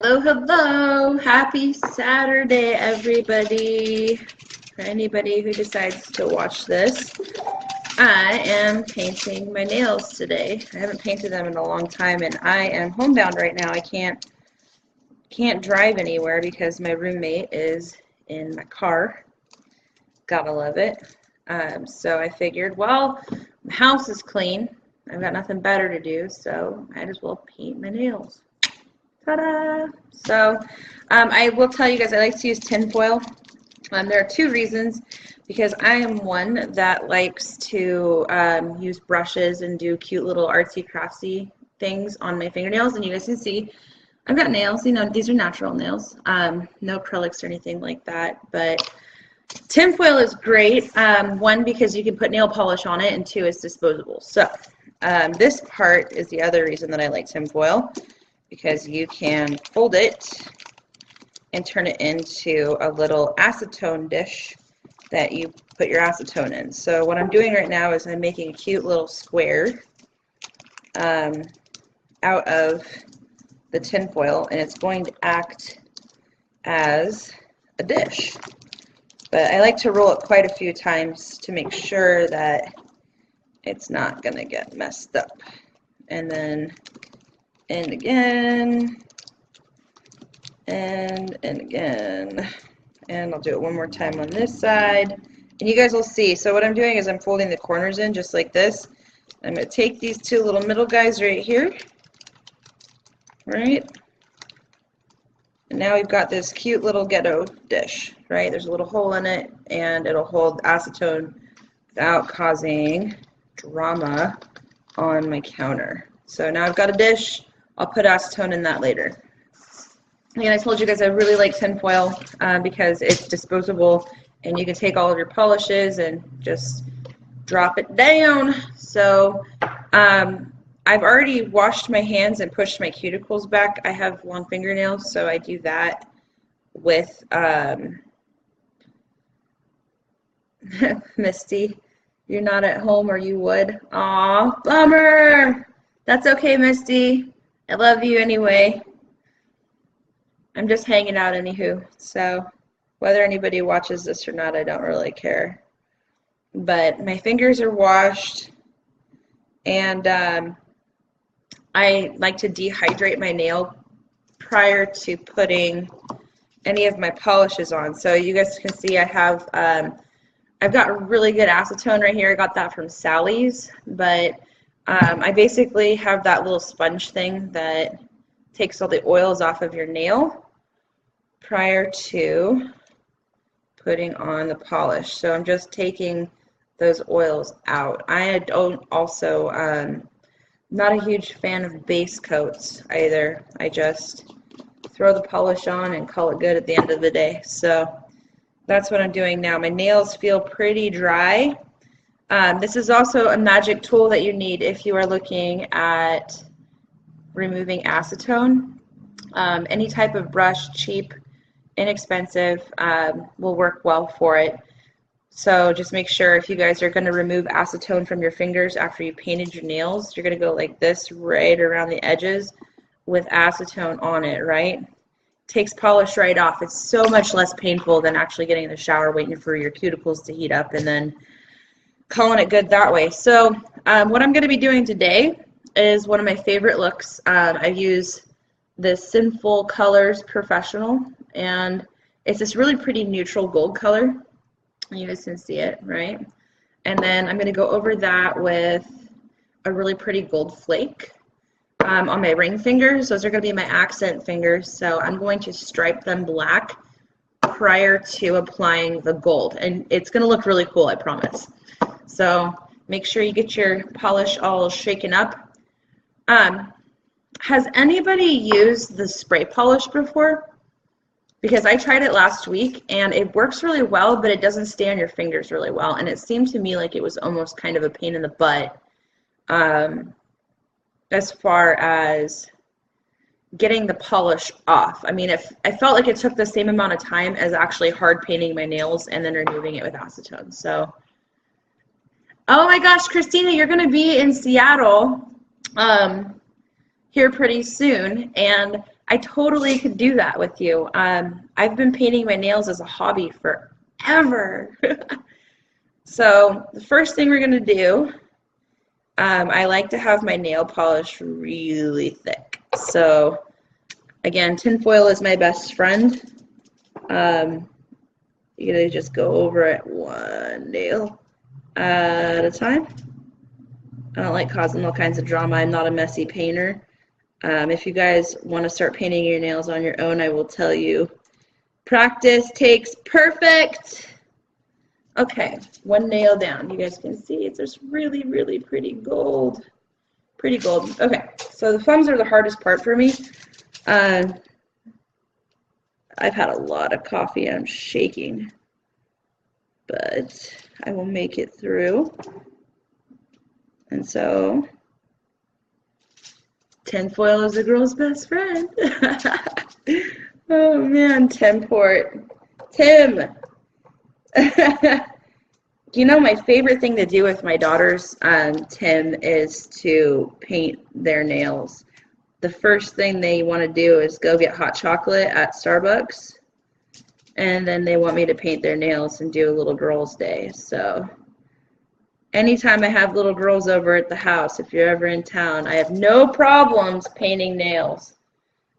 Hello, hello. Happy Saturday, everybody. For anybody who decides to watch this, I am painting my nails today. I haven't painted them in a long time, and I am homebound right now. I can't drive anywhere because my roommate is in my car. Gotta love it. So I figured, well, my house is clean. I've got nothing better to do, so I might as well paint my nails. Ta-da! So I will tell you guys I like to use tinfoil. There are two reasons, because I am one that likes to use brushes and do cute little artsy craftsy things on my fingernails, and you guys can see I've got nails. You know, these are natural nails, no acrylics or anything like that, but tinfoil is great, one, because you can put nail polish on it, and two, it's disposable. So this part is the other reason that I like tinfoil, because you can fold it and turn it into a little acetone dish that you put your acetone in. So what I'm doing right now is I'm making a cute little square out of the tinfoil, and it's going to act as a dish. But I like to roll it quite a few times to make sure that it's not going to get messed up. And then and again, and again, and I'll do it one more time on this side, and you guys will see. So what I'm doing is I'm folding the corners in just like this. I'm going to take these two little middle guys right here, right, and now we've got this cute little ghetto dish, right? There's a little hole in it, and it'll hold acetone without causing drama on my counter. So now I've got a dish. I'll put acetone in that later. Again, I told you guys I really like tinfoil because it's disposable, and you can take all of your polishes and just drop it down. So I've already washed my hands and pushed my cuticles back. I have long fingernails, so I do that with Misty. You're not at home, or you would. Aw, bummer. That's okay, Misty. I love you anyway. I'm just hanging out anywho, so whether anybody watches this or not, I don't really care. But my fingers are washed, and I like to dehydrate my nail prior to putting any of my polishes on. So you guys can see I have, I've got a really good acetone right here. I got that from Sally's, but I basically have that little sponge thing that takes all the oils off of your nail prior to putting on the polish. So I'm just taking those oils out. I don't also, not a huge fan of base coats either. I just throw the polish on and call it good at the end of the day. So that's what I'm doing now. My nails feel pretty dry. This is also a magic tool that you need if you are looking at removing acetone. Any type of brush, cheap, inexpensive, will work well for it. So just make sure if you guys are going to remove acetone from your fingers after you painted your nails, you're going to go like this right around the edges with acetone on it, right? Takes polish right off. It's so much less painful than actually getting in the shower, waiting for your cuticles to heat up, and then calling it good that way. So what I'm going to be doing today is one of my favorite looks. I use this Sinful Colors Professional, and it's this really pretty neutral gold color. You guys can see it, right? And then I'm going to go over that with a really pretty gold flake on my ring fingers. Those are going to be my accent fingers, so I'm going to stripe them black prior to applying the gold, and it's going to look really cool, I promise. So make sure you get your polish all shaken up. Has anybody used the spray polish before? Because I tried it last week, and it works really well, but it doesn't stay on your fingers really well, and it seemed to me like it was almost kind of a pain in the butt as far as getting the polish off. I mean, I felt like it took the same amount of time as actually hard painting my nails and then removing it with acetone. So, oh my gosh, Christina, you're going to be in Seattle here pretty soon, and I totally could do that with you. I've been painting my nails as a hobby forever. So the first thing we're going to do, I like to have my nail polish really thick. So again, tinfoil is my best friend. You gotta just go over it one nail at a time. I don't like causing all kinds of drama. I'm not a messy painter. If you guys want to start painting your nails on your own, I will tell you, practice takes perfect. Okay, one nail down. You guys can see it's just really, really pretty gold. Pretty gold. Okay, so the thumbs are the hardest part for me. I've had a lot of coffee. I'm shaking, but I will make it through. And so, tinfoil is a girl's best friend. Oh man, Timport. Tim. You know, my favorite thing to do with my daughters, Tim, is to paint their nails. The first thing they want to do is go get hot chocolate at Starbucks, and then they want me to paint their nails and do a little girls' day. So anytime I have little girls over at the house, if you're ever in town, I have no problems painting nails.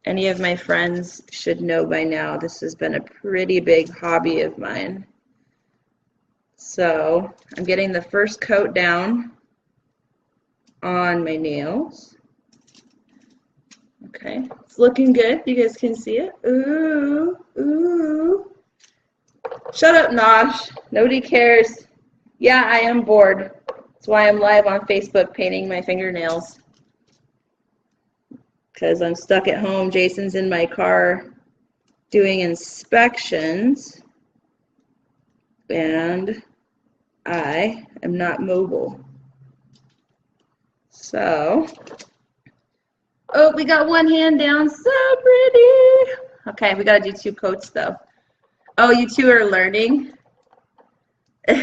Any of my friends should know by now this has been a pretty big hobby of mine. So I'm getting the first coat down on my nails. Okay, it's looking good. You guys can see it. Ooh, ooh. Shut up, Nosh. Nobody cares. Yeah, I am bored. That's why I'm live on Facebook painting my fingernails. Because I'm stuck at home. Jason's in my car doing inspections. And I am not mobile. So, oh, we got one hand down. So pretty. Okay, we got to do 2 coats, though. Oh, you 2 are learning? All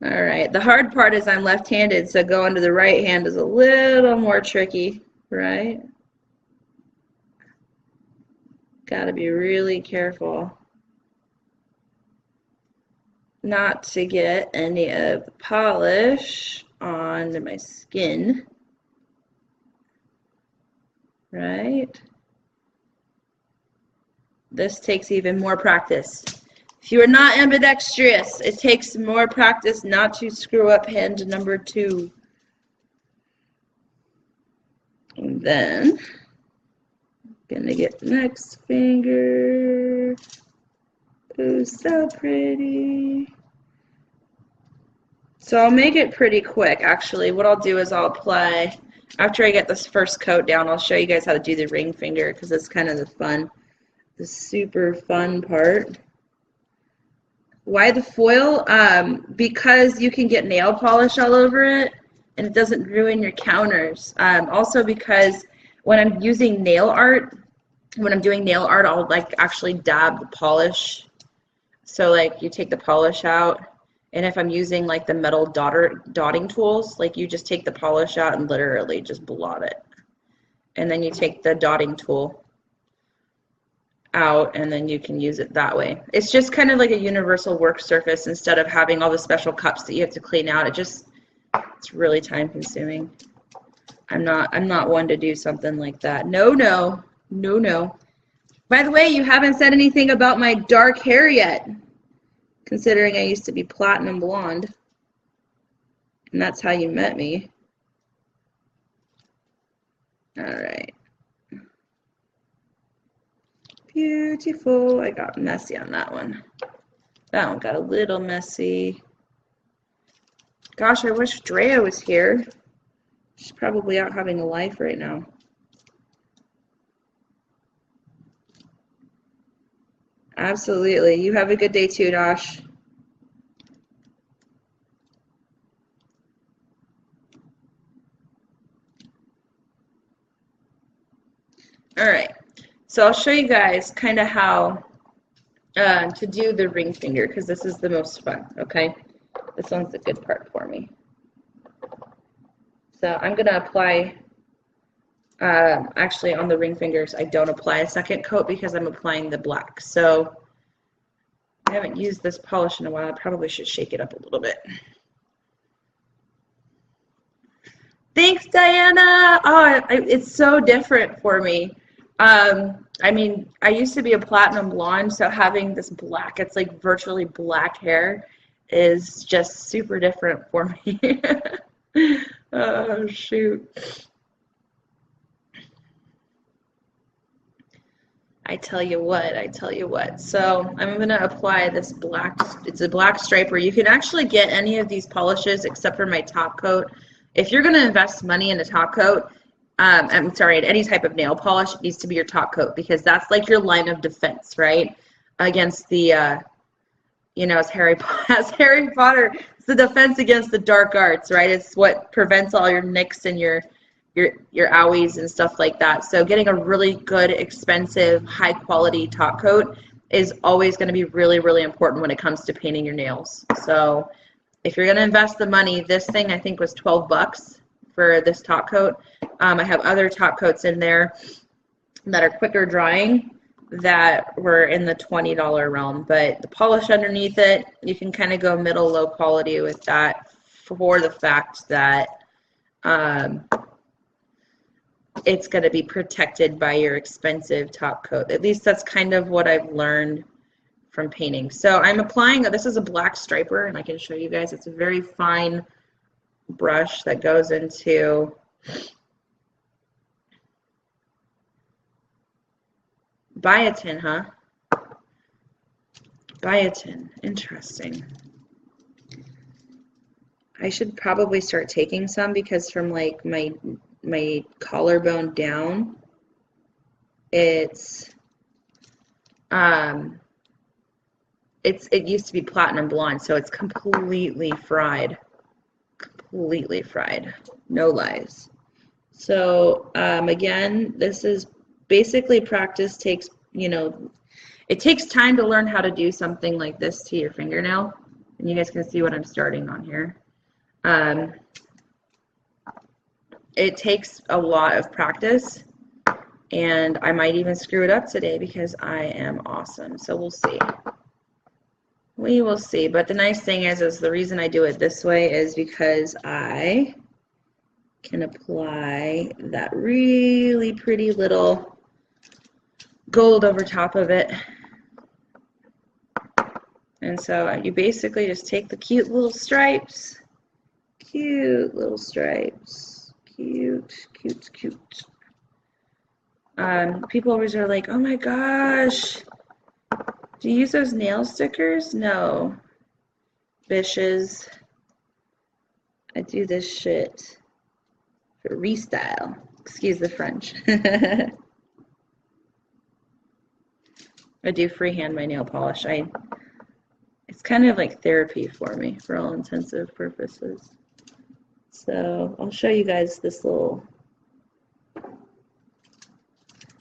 right. The hard part is I'm left-handed, so going to the right hand is a little more tricky, right? Got to be really careful not to get any of the polish on my skin, right? This takes even more practice. If you are not ambidextrous, it takes more practice not to screw up hand number 2. And then gonna get the next finger. Ooh, so pretty. So I'll make it pretty quick, actually. What I'll do is I'll apply, after I get this first coat down, I'll show you guys how to do the ring finger, because it's kind of the super fun part. Why the foil? Because you can get nail polish all over it, and it doesn't ruin your counters. Also because when I'm using nail art, when I'm doing nail art, I'll like actually dab the polish. So like you take the polish out, and if I'm using like the metal dotting tools, like you just take the polish out and literally just blot it. And then you take the dotting tool out, and then you can use it that way. It's just kind of like a universal work surface instead of having all the special cups that you have to clean out. It's really time consuming. I'm not one to do something like that. No. By the way, you haven't said anything about my dark hair yet, considering I used to be platinum blonde, and that's how you met me. All right. Beautiful. I got messy on that one. That one got a little messy. Gosh, I wish Drea was here. She's probably out having a life right now. Absolutely. You have a good day too, Dosh. All right. So I'll show you guys kind of how to do the ring finger, because this is the most fun, okay? This one's the good part for me. So I'm going to apply Actually, on the ring fingers, I don't apply a second coat because I'm applying the black. So I haven't used this polish in a while. I probably should shake it up a little bit. Thanks, Diana. Oh, it's so different for me. I mean, I used to be a platinum blonde, so having this black, it's like virtually black hair, is just super different for me. Oh, shoot. I tell you what. So I'm going to apply this black, it's a black striper. You can actually get any of these polishes except for my top coat. If you're going to invest money in a top coat, I'm sorry, any type of nail polish, it needs to be your top coat because that's like your line of defense, right? Against the, you know, as Harry Potter, it's the defense against the dark arts, right? It's what prevents all your nicks and your owies and stuff like that. So getting a really good, expensive, high quality top coat is always going to be really, really important when it comes to painting your nails. So if you're going to invest the money, this thing I think was 12 bucks for this top coat. I have other top coats in there that are quicker drying that were in the $20 realm, but the polish underneath it, you can kind of go middle low quality with that for the fact that it's going to be protected by your expensive top coat. At least that's kind of what I've learned from painting. So I'm applying, this is a black striper, and I can show you guys, it's a very fine brush that goes into biotin, huh? Biotin, interesting. I should probably start taking some because from like my collarbone down, it used to be platinum blonde, so it's completely fried. Completely fried. No lies. So again, this is basically practice takes, you know, it takes time to learn how to do something like this to your fingernail. And you guys can see what I'm starting on here. It takes a lot of practice, and I might even screw it up today because I am awesome. So we'll see. We will see. But the nice thing is the reason I do it this way is because I can apply that really pretty little gold over top of it. And so you basically just take the cute little stripes. Cute little stripes. Cute, cute, cute. People always are like, oh my gosh, do you use those nail stickers? No. Bitches. I do this shit for restyle. Excuse the French. I do freehand my nail polish. It's kind of like therapy for me for all intensive purposes. So I'll show you guys this little,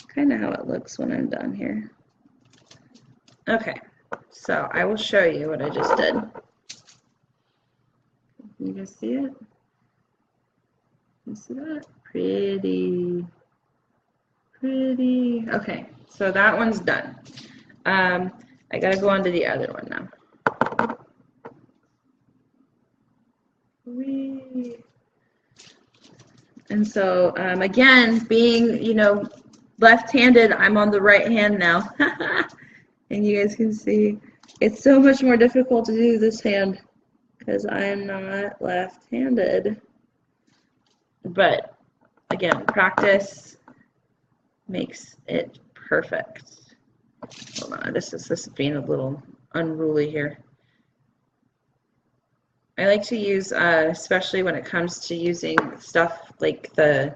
kind of how it looks when I'm done here. Okay, so I will show you what I just did. Can you guys see it? You see that? Pretty, pretty. Okay, so that one's done. I gotta go on to the other one now. And so again, being, you know, left-handed, I'm on the right hand now. And you guys can see it's so much more difficult to do this hand because I'm not left-handed. But again, practice makes it perfect. Hold on, this is being a little unruly here. I like to use, especially when it comes to using stuff like the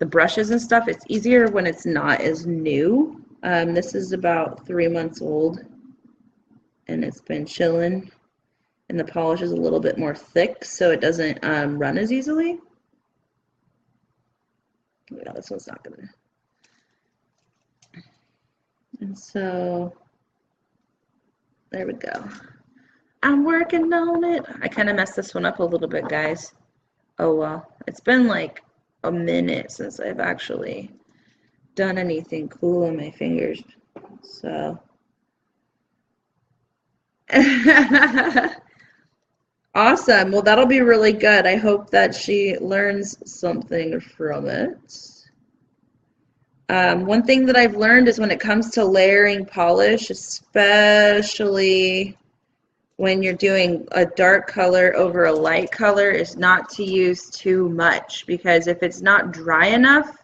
brushes and stuff, it's easier when it's not as new. This is about 3 months old, and it's been chilling, and the polish is a little bit more thick, so it doesn't run as easily. Yeah, this one's not gonna. And so, there we go. I'm working on it. I kind of messed this one up a little bit, guys. Oh well. It's been like a minute since I've actually done anything cool on my fingers. So awesome. Well, that'll be really good. I hope that she learns something from it. One thing that I've learned is when it comes to layering polish, especially when you're doing a dark color over a light color, is not to use too much, because if it's not dry enough,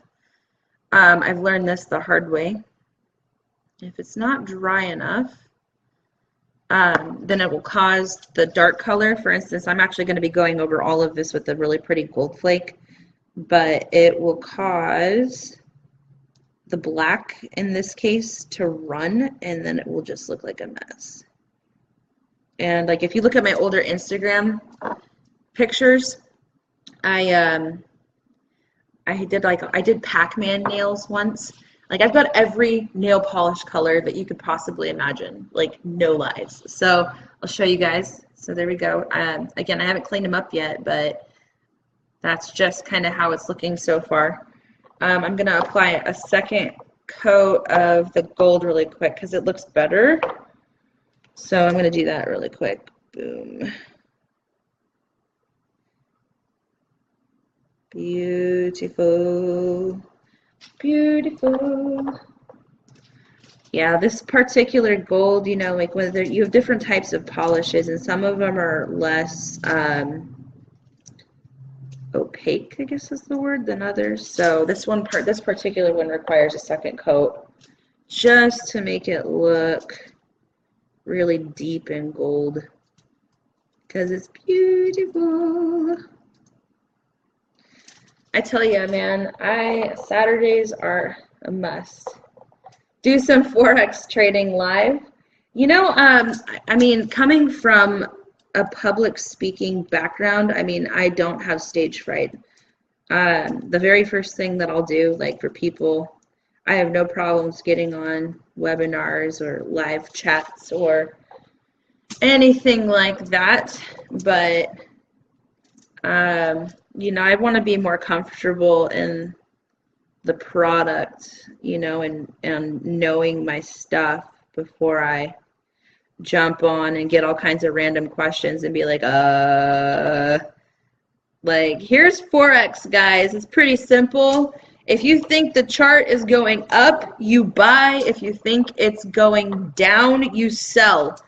I've learned this the hard way. If it's not dry enough, then it will cause the dark color. For instance, I'm actually going to be going over all of this with a really pretty gold flake, but it will cause the black in this case to run, and then it will just look like a mess. And like if you look at my older Instagram pictures, I did Pac-Man nails once. Like I've got every nail polish color that you could possibly imagine, like no lies. So I'll show you guys. So there we go. Again, I haven't cleaned them up yet, but that's just kind of how it's looking so far. I'm going to apply a second coat of the gold really quick because it looks better. So I'm going to do that really quick. Boom. Beautiful. Beautiful. Yeah, this particular gold, you know, like whether you have different types of polishes, and some of them are less opaque, I guess is the word, than others. So this particular one requires a second coat just to make it look really deep in gold because it's beautiful. I tell you, man, Saturdays are a must. Do some Forex trading live. You know, I mean, coming from a public speaking background, I mean, I don't have stage fright. The very first thing that I'll do, like for people, I have no problems getting on webinars or live chats or anything like that. But, you know, I want to be more comfortable in the product, you know, and knowing my stuff before I jump on and get all kinds of random questions and be like here's Forex, guys. It's pretty simple. If you think the chart is going up, you buy. If you think it's going down, you sell.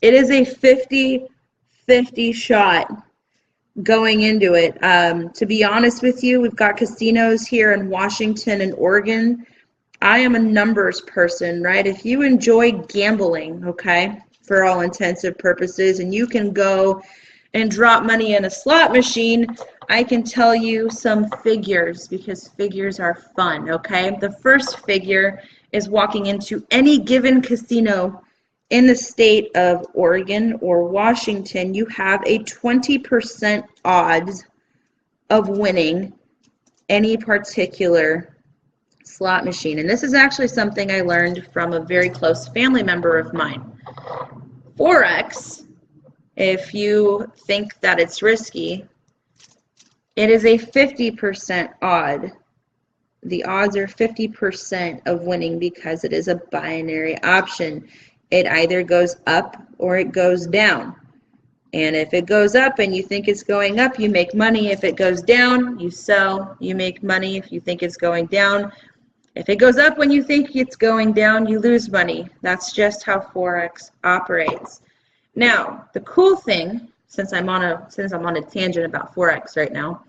It is a 50-50 shot going into it. To be honest with you, we've got casinos here in Washington and Oregon. I am a numbers person, right? If you enjoy gambling, okay, for all intensive purposes, and you can go and drop money in a slot machine, I can tell you some figures because figures are fun, okay? The first figure is walking into any given casino in the state of Oregon or Washington, you have a 20% odds of winning any particular slot machine. And this is actually something I learned from a very close family member of mine. Forex, if you think that it's risky, it is a 50% odd. The odds are 50% of winning because it is a binary option. It either goes up or it goes down. And if it goes up and you think it's going up, you make money. If it goes down, you sell, you make money. If you think it's going down, if it goes up when you think it's going down, you lose money. That's just how Forex operates. Now, the cool thing, since I'm on a tangent about Forex right now,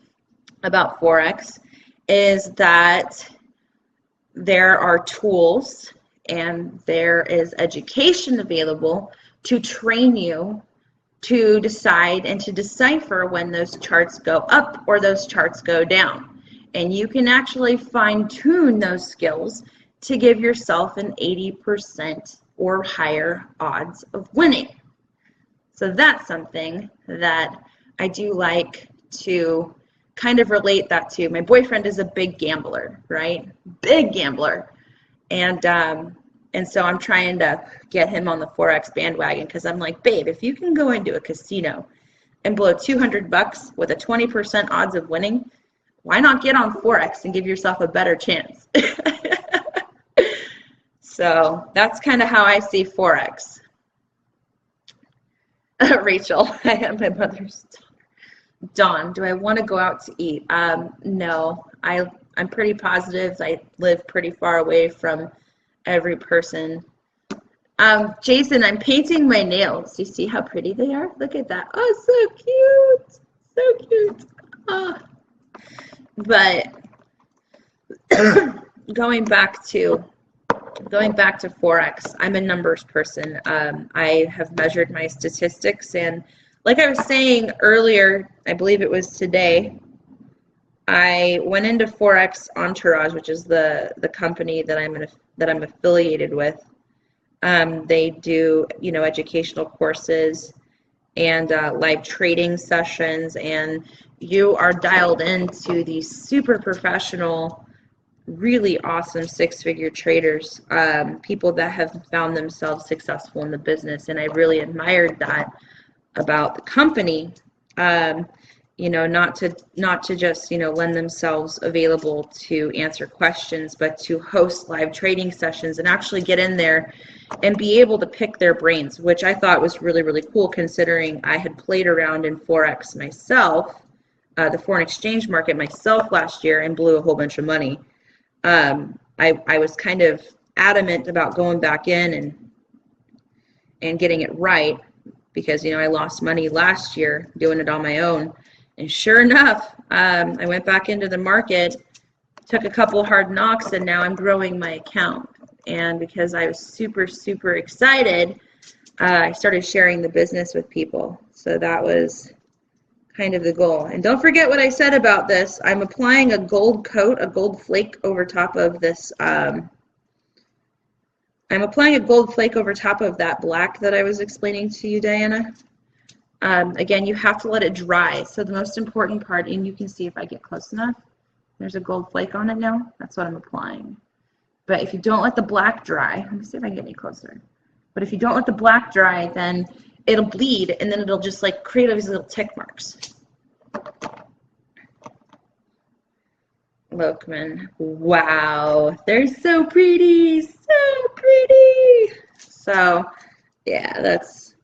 about Forex, is that there are tools and there is education available to train you to decide and to decipher when those charts go up or those charts go down. And you can actually fine-tune those skills to give yourself an 80% or higher odds of winning. So that's something that I do like to kind of relate that to. My boyfriend is a big gambler, right? Big gambler. And so I'm trying to get him on the Forex bandwagon because I'm like, babe, if you can go into a casino and blow $200 with a 20% odds of winning, why not get on Forex and give yourself a better chance? So that's kind of how I see Forex. Rachel, I am my mother's daughter. Dawn, do I want to go out to eat? No, I'm pretty positive. I live pretty far away from every person. Jason, I'm painting my nails. Do you see how pretty they are? Look at that. Oh, so cute. So cute. Oh. But going back to Forex, I'm a numbers person. I have measured my statistics, and like I was saying earlier, I believe it was today, I went into Forex Entourage, which is the company that I'm affiliated with. They do, educational courses and live trading sessions, and you are dialed into these super professional, really awesome six-figure traders, people that have found themselves successful in the business, and I really admired that about the company. Not to just lend themselves available to answer questions, but to host live trading sessions and actually get in there and be able to pick their brains, which I thought was really, really cool, considering I had played around in Forex myself, the foreign exchange market myself last year, and blew a whole bunch of money. I was kind of adamant about going back in and getting it right, because I lost money last year doing it on my own. And sure enough, I went back into the market, took a couple hard knocks, and now I'm growing my account. And because I was super, super excited, I started sharing the business with people. So that was kind of the goal. And don't forget what I said about this. I'm applying a gold coat, a gold flake over top of this. I'm applying a gold flake over top of that black that I was explaining to you, Diana. Again, you have to let it dry. So the most important part, and you can see if I get close enough, there's a gold flake on it now. That's what I'm applying. But if you don't let the black dry, let me see if I can get any closer. But if you don't let the black dry, then it'll bleed, and then it'll just like create all these little tick marks. Lokman, wow, they're so pretty, so pretty. So yeah, that's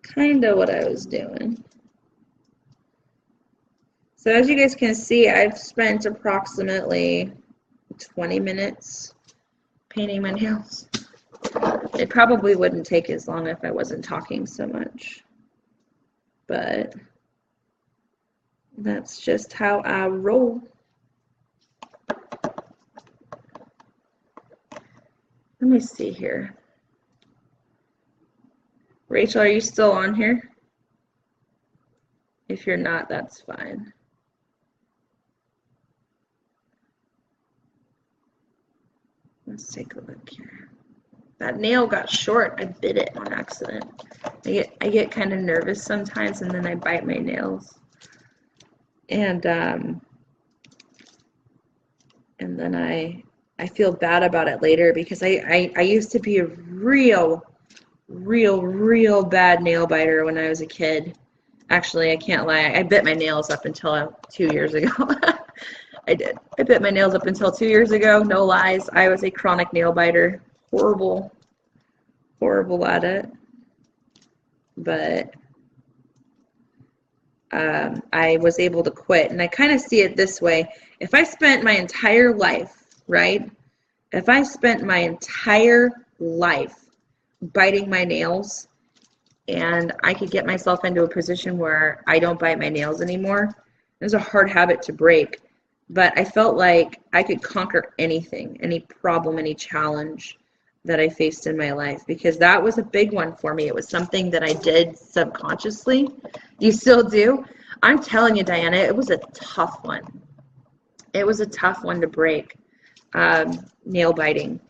kind of what I was doing. So as you guys can see, I've spent approximately 20 minutes painting my nails. It probably wouldn't take as long if I wasn't talking so much, but that's just how I roll. Let me see here. Rachel, are you still on here? If you're not, that's fine. Let's take a look here. That nail got short. I bit it on accident. I get kind of nervous sometimes, and then I bite my nails. And then I feel bad about it later, because I used to be a real bad nail biter when I was a kid. Actually, I can't lie. I bit my nails up until 2 years ago. I did. I bit my nails up until 2 years ago. No lies. I was a chronic nail biter. Horrible at it. But I was able to quit. And I kind of see it this way. If I spent my entire life, right? If I spent my entire life biting my nails, and I could get myself into a position where I don't bite my nails anymore, it was a hard habit to break. But I felt like I could conquer anything, any problem, any challenge that I faced in my life, because that was a big one for me. It was something that I did subconsciously. You still do? I'm telling you, Diana, it was a tough one. It was a tough one to break, nail biting.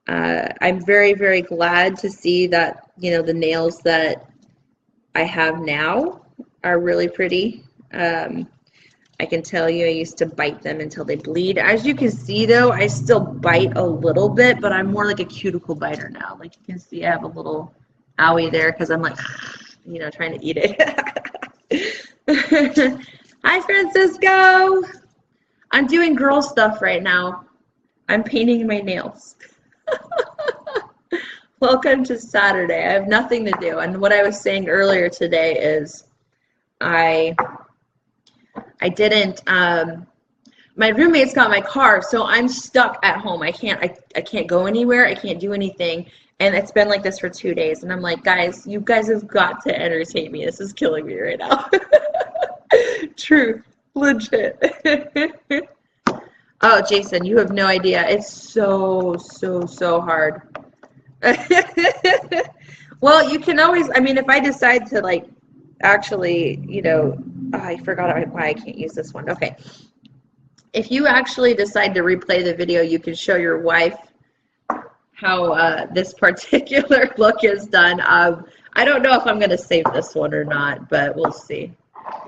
I'm very, very glad to see that, the nails that I have now are really pretty. I can tell you I used to bite them until they bleed. As you can see, though, I still bite a little bit, but I'm more like a cuticle biter now. Like you can see, I have a little owie there because I'm like, trying to eat it. Hi, Francisco. I'm doing girl stuff right now. I'm painting my nails. Welcome to Saturday. I have nothing to do. And what I was saying earlier today is I didn't my roommates got my car, so I'm stuck at home. I can't go anywhere. I can't do anything. And it's been like this for 2 days. And I'm like, guys, you guys have got to entertain me. This is killing me right now. Truth. Legit. Oh, Jason, you have no idea. It's so hard. Well, you can always, I mean, if I decide to like actually, you know, oh, I forgot why I can't use this one. Okay. If you actually decide to replay the video, you can show your wife how this particular look is done. I don't know if I'm going to save this one or not, but we'll see.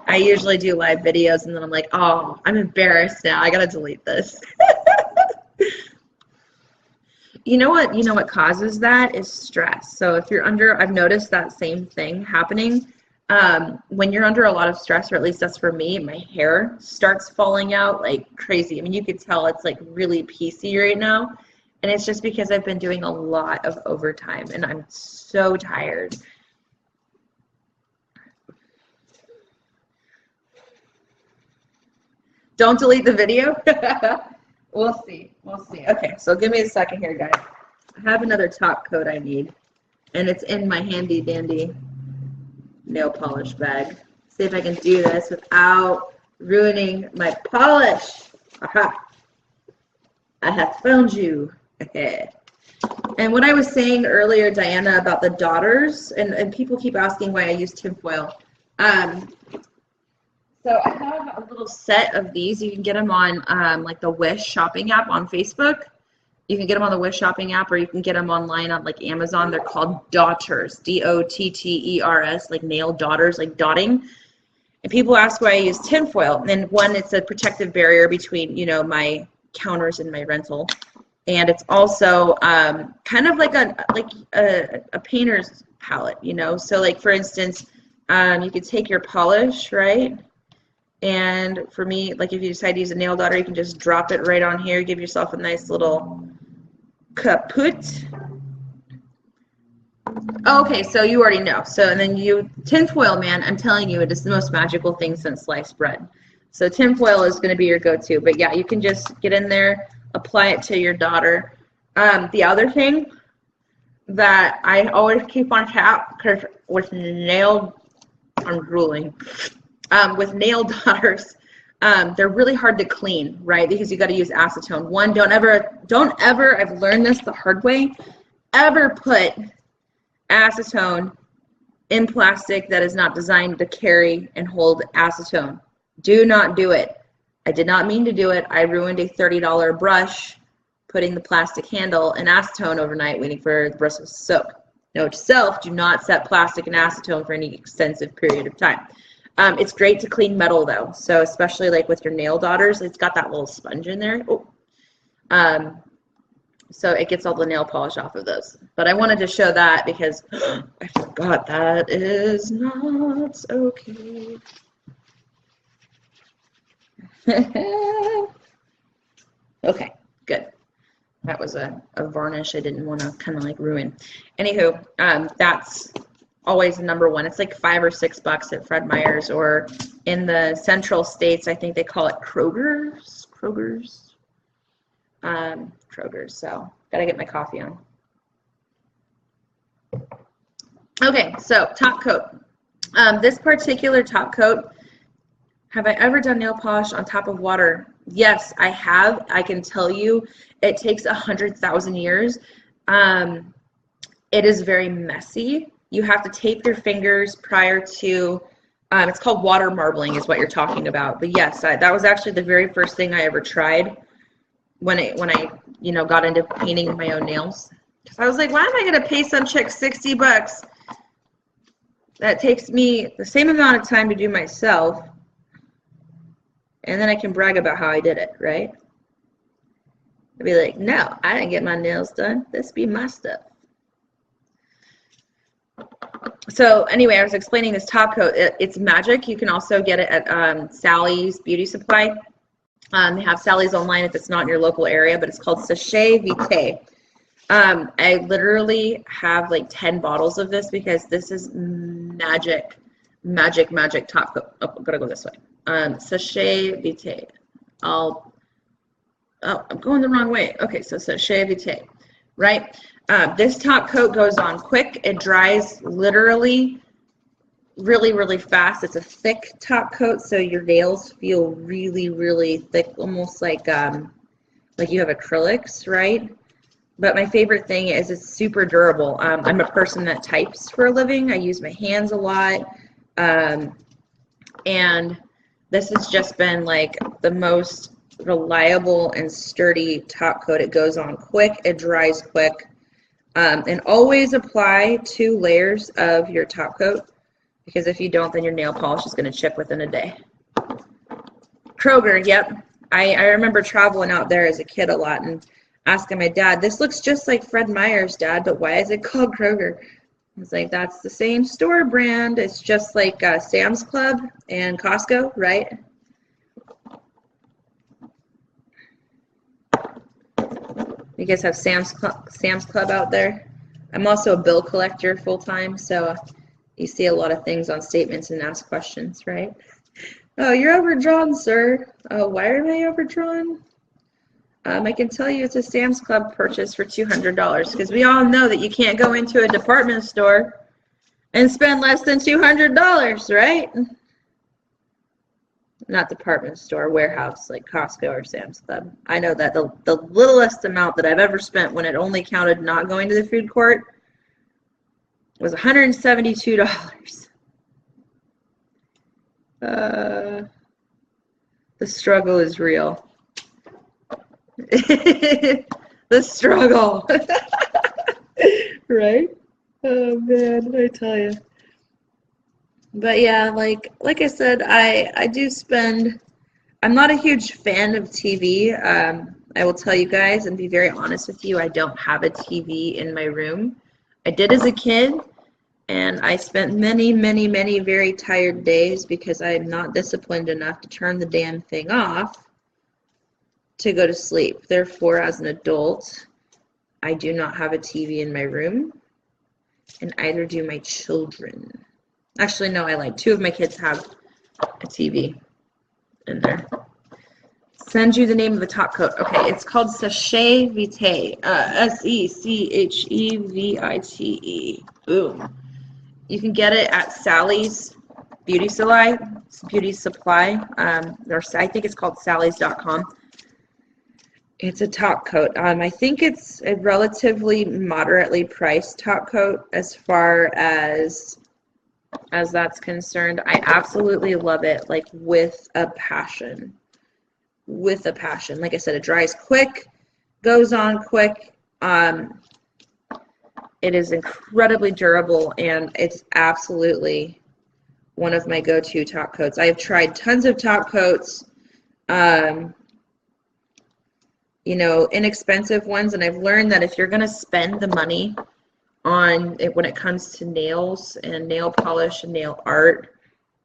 I usually do live videos, and then I'm like, oh, I'm embarrassed now. I got to delete this. You know what causes that is stress. So if you're under, I've noticed that same thing happening. When you're under a lot of stress, or at least that's for me, my hair starts falling out like crazy. I mean, you could tell it's like really piecey right now. And it's just because I've been doing a lot of overtime and I'm so tired. Don't delete the video. We'll see. Okay, so give me a second here, guys. I have another top coat I need, and it's in my handy dandy nail polish bag. See if I can do this without ruining my polish. Aha! I have found you. Okay. And what I was saying earlier, Diana, about the daughters, and people keep asking why I use tinfoil. So I have a little set of these. You can get them on like the Wish shopping app on Facebook. You can get them on the Wish shopping app, or you can get them online on like Amazon. They're called Dotters, Dotters, like nail daughters, like dotting. And people ask why I use tinfoil. And one, it's a protective barrier between, you know, my counters and my rental. And it's also kind of like a painter's palette, you know. So like for instance, you could take your polish, right? And for me, like if you decide to use a nail daughter, you can just drop it right on here, give yourself a nice little kaput. Okay, so you already know. So and then tinfoil, man, I'm telling you, it is the most magical thing since sliced bread. So tinfoil is going to be your go-to. But yeah, you can just get in there, apply it to your daughter. The other thing that I always keep on tap, because with I'm drooling. With nail daughters, they're really hard to clean, right? Because you got to use acetone. One, don't ever, I've learned this the hard way, ever put acetone in plastic that is not designed to carry and hold acetone. Do not do it. I did not mean to do it. I ruined a $30 brush putting the plastic handle in acetone overnight waiting for the brush to soak. Note to self, do not set plastic in acetone for any extensive period of time. It's great to clean metal though, so especially like with your nail daughters, it's got that little sponge in there. Oh. So it gets all the nail polish off of those. But I wanted to show that because I forgot that is not okay. Okay, good. That was a varnish I didn't want to kind of like ruin. Anywho, that's always number one. It's like $5 or $6 at Fred Meyer's, or in the central states, I think they call it Kroger's. So gotta get my coffee on. Okay, so top coat. This particular top coat, have I ever done nail polish on top of water? Yes, I have. I can tell you it takes 100,000 years. It is very messy. You have to tape your fingers prior to, it's called water marbling is what you're talking about. But yes, that was actually the very first thing I ever tried when I got into painting my own nails. Because I was like, why am I going to pay some chick $60? That takes me the same amount of time to do myself. And then I can brag about how I did it, right? I'd be like, no, I didn't get my nails done. This be my stuff. So anyway, I was explaining this top coat. It's magic. You can also get it at Sally's Beauty Supply. They have Sally's online if it's not in your local area, but it's called Sachet Vitae. I literally have like 10 bottles of this because this is magic top coat. Oh, I'm gonna go this way. Sachet Vitae. Oh, I'm going the wrong way. Okay, so Sachet Vitae, right? This top coat goes on quick. It dries literally really fast. It's a thick top coat, so your nails feel really thick, almost like you have acrylics, right? But my favorite thing is it's super durable. I'm a person that types for a living. I use my hands a lot. And this has just been like the most reliable and sturdy top coat. It goes on quick. It dries quick. And always apply 2 layers of your top coat, because if you don't, then your nail polish is going to chip within a day. Kroger, yep. I remember traveling out there as a kid a lot and asking my dad, this looks just like Fred Meyer's, Dad, but why is it called Kroger? I was like, that's the same store brand. It's just like Sam's Club and Costco, right? You guys have Sam's Club out there? I'm also a bill collector full-time, so you see a lot of things on statements and ask questions, right? Oh, you're overdrawn, sir. Oh, why am I overdrawn? I can tell you it's a Sam's Club purchase for $200, because we all know that you can't go into a department store and spend less than $200, right? Not department store, warehouse, like Costco or Sam's Club. I know that the littlest amount that I've ever spent when it only counted not going to the food court was $172. The struggle is real. The struggle. Right? Oh man, I tell you. But yeah, like I said, I do spend. I'm not a huge fan of TV. I will tell you guys and be very honest with you, I don't have a TV in my room. I did as a kid, and I spent many very tired days because I'm not disciplined enough to turn the damn thing off to go to sleep. Therefore, as an adult, I do not have a TV in my room, and either do my children. Actually, no, I lied. 2 of my kids have a TV in there. Send you the name of the top coat. Okay, it's called Sachet Vitae. Sechevite. Boom. You can get it at Sally's Beauty Supply. Or I think it's called Sally's.com. It's a top coat. I think it's a relatively moderately priced top coat as far as that's concerned. I absolutely love it, like with a passion. With a passion. Like I said, it dries quick, goes on quick. It is incredibly durable, and it's absolutely one of my go-to top coats. I have tried tons of top coats, inexpensive ones, and I've learned that if you're going to spend the money on it when it comes to nails and nail polish and nail art,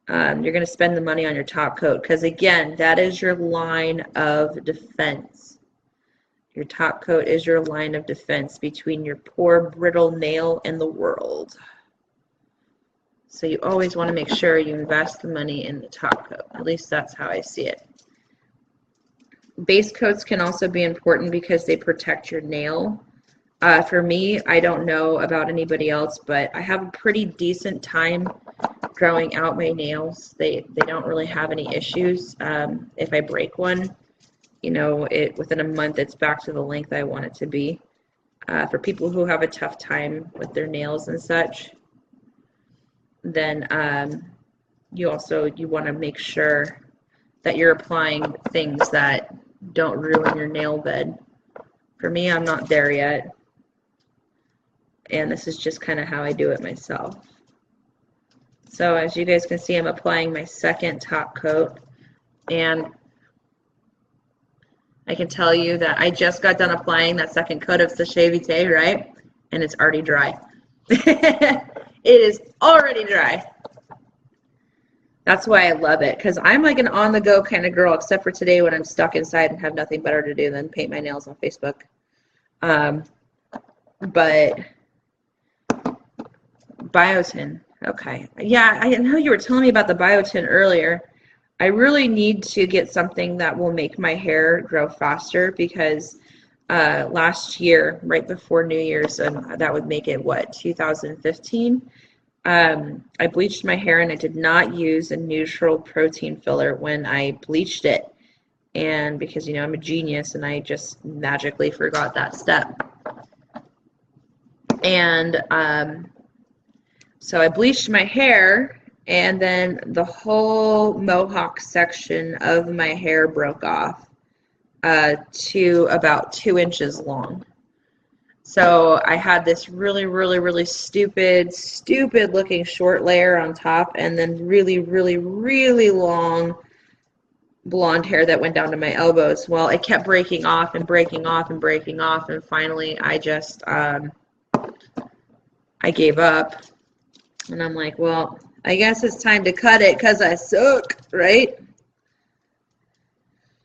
you're going to spend the money on your top coat, because again, that is your line of defense. Your top coat is your line of defense between your poor brittle nail and the world. So you always want to make sure you invest the money in the top coat. At least that's how I see it. Base coats can also be important because they protect your nail. For me, I don't know about anybody else, but I have a pretty decent time growing out my nails. They don't really have any issues. If I break one, within a month it's back to the length I want it to be. For people who have a tough time with their nails and such, then you want to make sure that you're applying things that don't ruin your nail bed. For me, I'm not there yet, and this is just kind of how I do it myself. So as you guys can see, I'm applying my second top coat, and I can tell you that I just got done applying that second coat of Sachet Vitae, right? And it's already dry. It is already dry. That's why I love it, because I'm like an on-the-go kind of girl, except for today when I'm stuck inside and have nothing better to do than paint my nails on Facebook. But biotin, okay. Yeah, I know you were telling me about the biotin earlier. I really need to get something that will make my hair grow faster, because last year, right before New Year's, and that would make it, what, 2015? I bleached my hair and I did not use a neutral protein filler when I bleached it. And because, you know, I'm a genius and I just magically forgot that step. And so I bleached my hair, and then the whole mohawk section of my hair broke off to about 2 inches long. So I had this really, really, really stupid looking short layer on top, and then really, really, really long blonde hair that went down to my elbows. Well, it kept breaking off and breaking off and breaking off, and finally I just, I gave up. And I'm like, well, I guess it's time to cut it because I suck, right?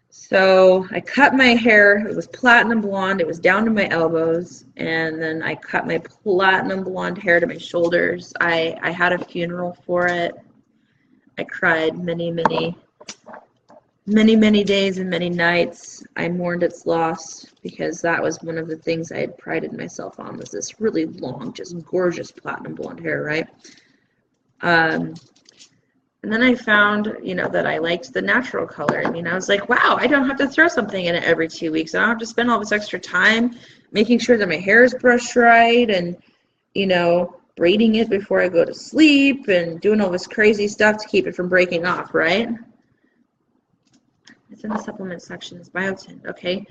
So I cut my hair. It was platinum blonde. It was down to my elbows. And then I cut my platinum blonde hair to my shoulders. I had a funeral for it. I cried many, many days and many nights. I mourned its loss, because that was one of the things I had prided myself on, was this really long, just gorgeous platinum blonde hair, right? And then I found, you know, that I liked the natural color. I mean, I was like, wow, I don't have to throw something in it every 2 weeks. I don't have to spend all this extra time making sure that my hair is brushed right and, you know, braiding it before I go to sleep and doing all this crazy stuff to keep it from breaking off, right? It's in the supplement section. It's biotin. Okay.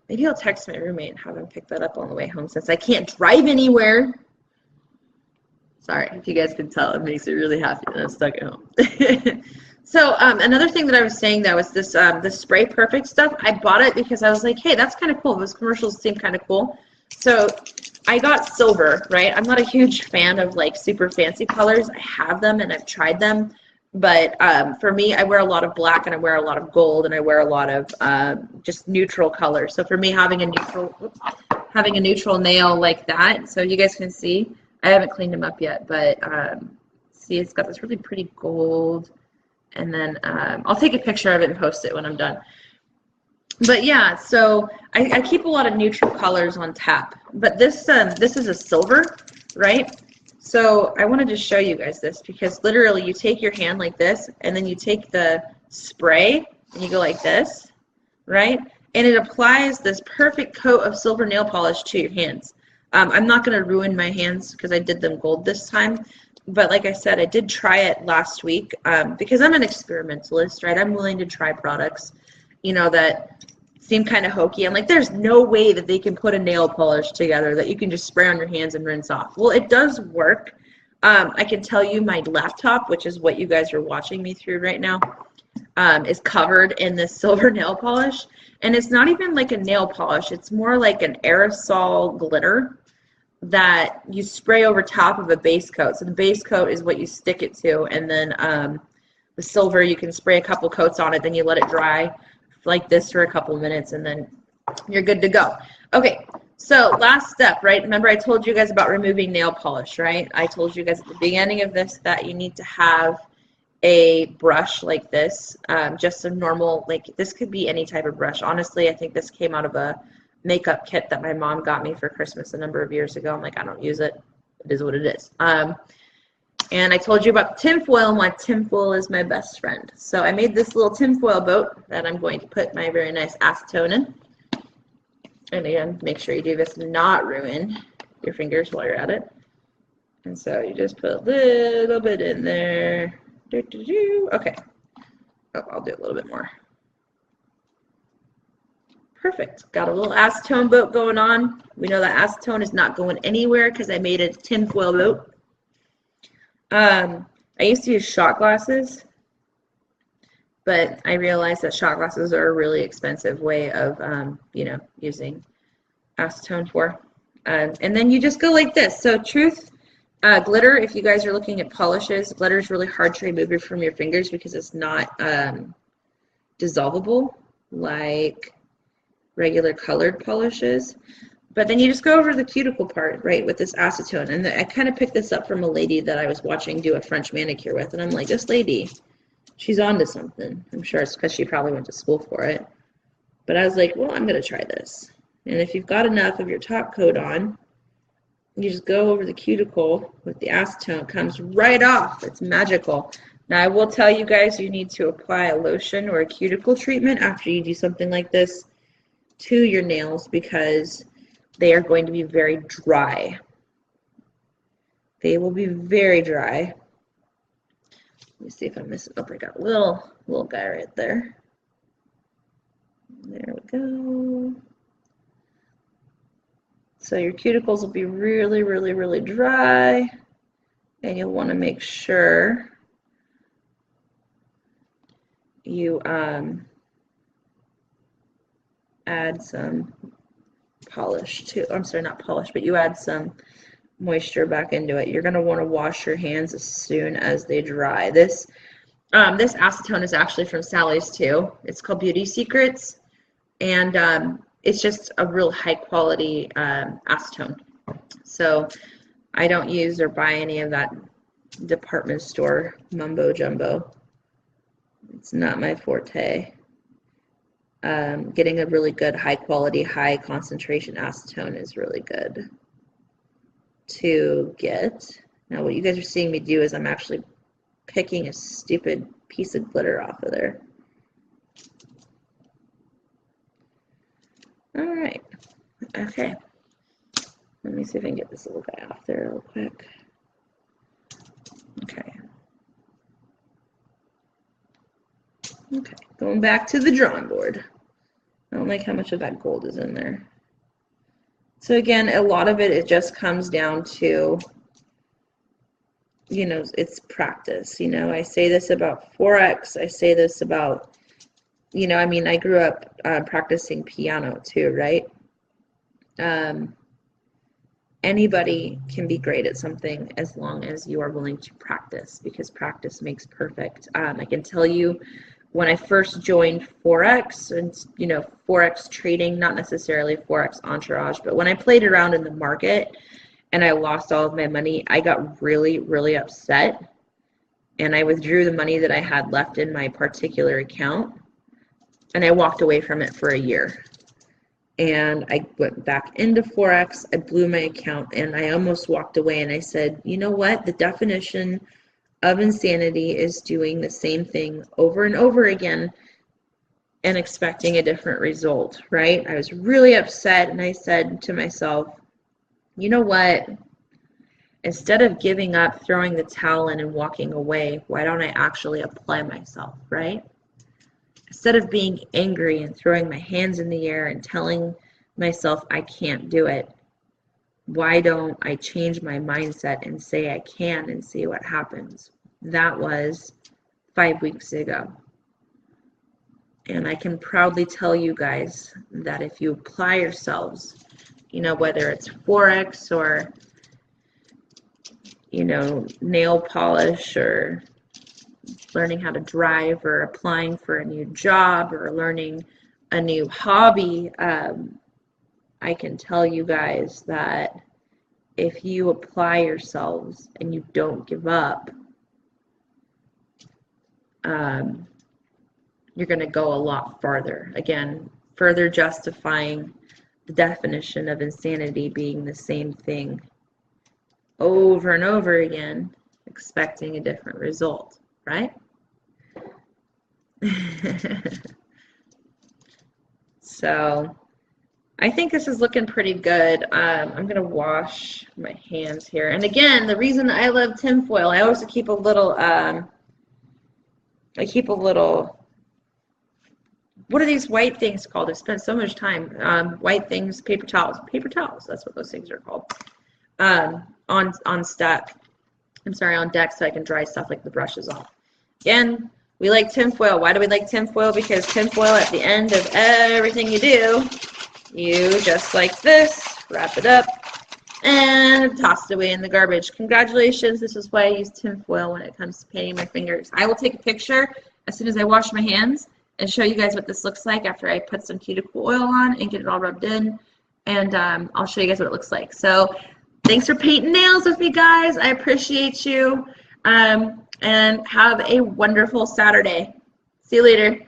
Maybe I'll text my roommate and have him pick that up on the way home, since I can't drive anywhere. Sorry, if you guys can tell, it makes me really happy that I'm stuck at home. So another thing that I was saying, though, is this the Spray Perfect stuff. I bought it because I was like, hey, that's kind of cool. Those commercials seem kind of cool. So I got silver, right? I'm not a huge fan of like super fancy colors. I have them and I've tried them. But for me, I wear a lot of black and I wear a lot of gold and I wear a lot of just neutral colors. So for me, having a neutral nail like that, so you guys can see, I haven't cleaned them up yet, but see, it's got this really pretty gold. And then I'll take a picture of it and post it when I'm done. But yeah, so I keep a lot of neutral colors on tap. But this is a silver, right? So I wanted to show you guys this, because literally you take your hand like this, and then you take the spray and you go like this, right? And it applies this perfect coat of silver nail polish to your hands. I'm not going to ruin my hands because I did them gold this time. But like I said, I did try it last week because I'm an experimentalist, right? I'm willing to try products, you know, that seem kind of hokey. I'm like, there's no way that they can put a nail polish together that you can just spray on your hands and rinse off. Well, it does work. I can tell you my laptop, which is what you guys are watching me through right now, is covered in this silver nail polish. And it's not even like a nail polish. It's more like an aerosol glitter that you spray over top of a base coat. So the base coat is what you stick it to, and then the silver, you can spray a couple coats on it, then you let it dry like this for a couple of minutes, and then you're good to go. Okay, so last step, right? Remember I told you guys about removing nail polish, right? I told you guys at the beginning of this that you need to have a brush like this, just a normal, like this could be any type of brush. Honestly, I think this came out of a makeup kit that my mom got me for Christmas a number of years ago. I'm like, I don't use it. It is what it is. And I told you about tinfoil and why tinfoil is my best friend. So I made this little tinfoil boat that I'm going to put my very nice acetone in. And again, make sure you do this and not ruin your fingers while you're at it. And so you just put a little bit in there. Okay. Oh, I'll do a little bit more. Perfect. Got a little acetone boat going on. We know that acetone is not going anywhere because I made a tinfoil boat. I used to use shot glasses, but I realized that shot glasses are a really expensive way of, you know, using acetone for. And then you just go like this. So truth Glitter, if you guys are looking at polishes, glitter is really hard to remove from your fingers because it's not dissolvable like regular colored polishes. But then you just go over the cuticle part, right, with this acetone. And I kind of picked this up from a lady that I was watching do a French manicure with. And I'm like, this lady, she's onto something. I'm sure it's because she probably went to school for it. But I was like, well, I'm going to try this. And if you've got enough of your top coat on, you just go over the cuticle with the acetone. It comes right off. It's magical. Now, I will tell you guys, you need to apply a lotion or a cuticle treatment after you do something like this to your nails because they are going to be very dry. They will be very dry. Let me see if I'm missing. Oh, I got a little guy right there. There we go. So your cuticles will be really, really, really dry, and you'll want to make sure you add some polish too. I'm sorry, not polish, but you add some moisture back into it. You're going to want to wash your hands as soon as they dry. This acetone is actually from Sally's too. It's called Beauty Secrets, and it's just a real high quality acetone. So I don't use or buy any of that department store mumbo jumbo. It's not my forte. Getting a really good high quality, high concentration acetone is really good to get. Now what you guys are seeing me do is I'm actually picking a stupid piece of glitter off of there. All right, okay. Let me see if I can get this little guy off there real quick. Okay. Okay, going back to the drawing board. I don't like how much of that gold is in there. So again, a lot of it just comes down to, you know, it's practice. You know, I say this about Forex. I say this about, you know, I mean, I grew up practicing piano too, right? Anybody can be great at something as long as you are willing to practice, because practice makes perfect. I can tell you, when I first joined Forex, and you know, Forex trading, not necessarily Forex entourage, but when I played around in the market and I lost all of my money, I got really, really upset, and I withdrew the money that I had left in my particular account, and I walked away from it for a year. And I went back into Forex, I blew my account, and I almost walked away, and I said, you know what, the definition of insanity is doing the same thing over and over again and expecting a different result, right? I was really upset, and I said to myself, you know what, instead of giving up, throwing the towel in, and walking away, why don't I actually apply myself, right? Instead of being angry and throwing my hands in the air and telling myself I can't do it, why don't I change my mindset and say I can and see what happens? That was 5 weeks ago. And I can proudly tell you guys that if you apply yourselves, you know, whether it's Forex or, you know, nail polish or learning how to drive or applying for a new job or learning a new hobby, I can tell you guys that if you apply yourselves and you don't give up, you're going to go a lot farther. Again, further justifying the definition of insanity being the same thing over and over again, expecting a different result, right? So I think this is looking pretty good. I'm going to wash my hands here. And again, the reason I love tinfoil, I always keep a little, what are these white things called? I spent so much time, white things, paper towels, that's what those things are called, on deck so I can dry stuff like the brushes off. Again, we like tinfoil. Why do we like tinfoil? Because tinfoil, at the end of everything you do, you just like this, wrap it up, and tossed away in the garbage. Congratulations. This is why I use tinfoil when it comes to painting my fingers. I will take a picture as soon as I wash my hands and show you guys what this looks like after I put some cuticle oil on and get it all rubbed in. And I'll show you guys what it looks like. So thanks for painting nails with me, guys. I appreciate you. And have a wonderful Saturday. See you later.